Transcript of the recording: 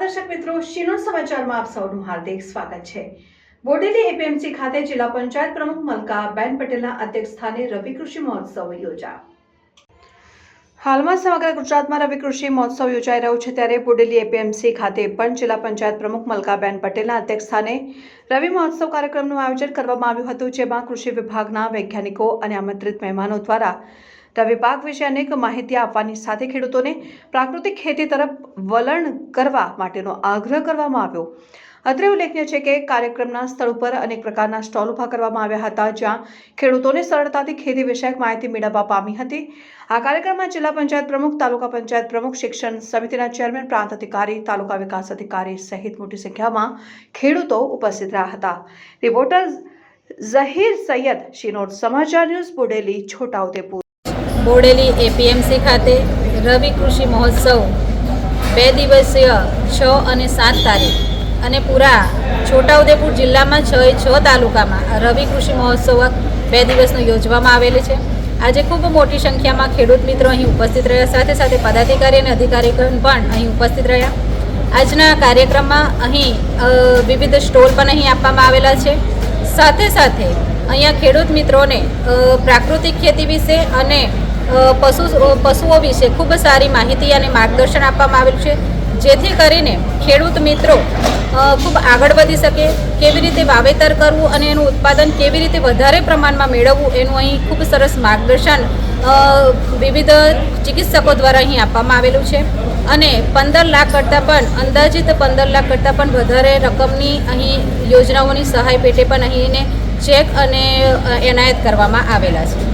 દર્શક મિત્રો, શિનો સમાચારમાં આપ સૌનું હાર્દિક સ્વાગત છે। બોડેલી એપીએમસી ખાતે જિલ્લા પંચાયત પ્રમુખ મલકાબેન પટેલના અધ્યક્ષસ્થાને રવિ કૃષિ મહોત્સવ યોજાયો। હાલમાં સમગ્ર ગુજરાતમાં રવિ કૃષિ મહોત્સવ યોજાઈ રહ્યો છે, ત્યારે બોડેલી એપીએમસી ખાતે પણ જિલ્લા પંચાયત પ્રમુખ મલકાબેન પટેલના અધ્યક્ષસ્થાને રવિ મહોત્સવ કાર્યક્રમનું આયોજન કરવામાં આવ્યું હતું, જેમાં કૃષિ વિભાગના વૈજ્ઞાનિકો અને આમંત્રિત મહેમાનો દ્વારા રવિ પાક વિશે અનેક માહિતી આપવાની સાથે ખેડૂતોને પ્રાકૃતિક ખેતી તરફ વલણ કરવા માટેનો આગ્રહ કરવામાં આવ્યો। અત્રે ઉલ્લેખનીય છે કે કાર્યક્રમના સ્થળ ઉપર અનેક પ્રકારના સ્ટોલ ઊભા કરવામાં આવ્યા હતા, જ્યાં ખેડૂતોને સરળતાથી ખેતી વિષયક માહિતી મેળવવા પામી હતી। આ કાર્યક્રમમાં જિલ્લા પંચાયત પ્રમુખ, તાલુકા પંચાયત પ્રમુખ, શિક્ષણ સમિતિના ચેરમેન, પ્રાંત અધિકારી, તાલુકા વિકાસ અધિકારી સહિત મોટી સંખ્યામાં ખેડૂતો ઉપસ્થિત રહ્યા હતા। રિપોર્ટર ઝહીર સૈયદ, શિનોર સમાચાર ન્યૂઝ, બોડેલી, છોટાઉદેપુર। બોડેલી એપીએમસી ખાતે રવિ કૃષિ મહોત્સવ 2 દિવસીય 6 અને 7 તારીખ અને પૂરા છોટાઉદેપુર જિલ્લામાં 6 તાલુકામાં રવિ કૃષિ મહોત્સવ 2 દિવસનો યોજવામાં આવેલ છે। આજે ખૂબ મોટી સંખ્યામાં ખેડૂત મિત્રો અહીં ઉપસ્થિત રહ્યા, સાથે સાથે પદાધિકારી અને અધિકારીગણ પણ અહીં ઉપસ્થિત રહ્યા। આજના કાર્યક્રમમાં અહીં વિવિધ સ્ટોલ પણ અહીં આપવામાં આવેલા છે। સાથે સાથે અહીંયા ખેડૂત મિત્રોને પ્રાકૃતિક ખેતી વિશે અને પશુઓ વિશે ખૂબ સારી માહિતી અને માર્ગદર્શન આપવામાં આવેલું છે, જેથી કરીને ખેડૂત મિત્રો ખૂબ આગળ વધી શકે, કેવી રીતે વાવેતર કરવું અને એનું ઉત્પાદન કેવી રીતે વધારે પ્રમાણમાં મેળવવું, એનું અહીં ખૂબ સરસ માર્ગદર્શન વિવિધ ચિકિત્સકો દ્વારા અહીં આપવામાં આવેલું છે। અને 15 લાખ કરતાં પણ અંદાજિત 15 લાખ કરતાં પણ વધારે રકમની અહીં યોજનાઓની સહાય પેટે પણ અહીંને ચેક અને એનાયત કરવામાં આવેલા છે।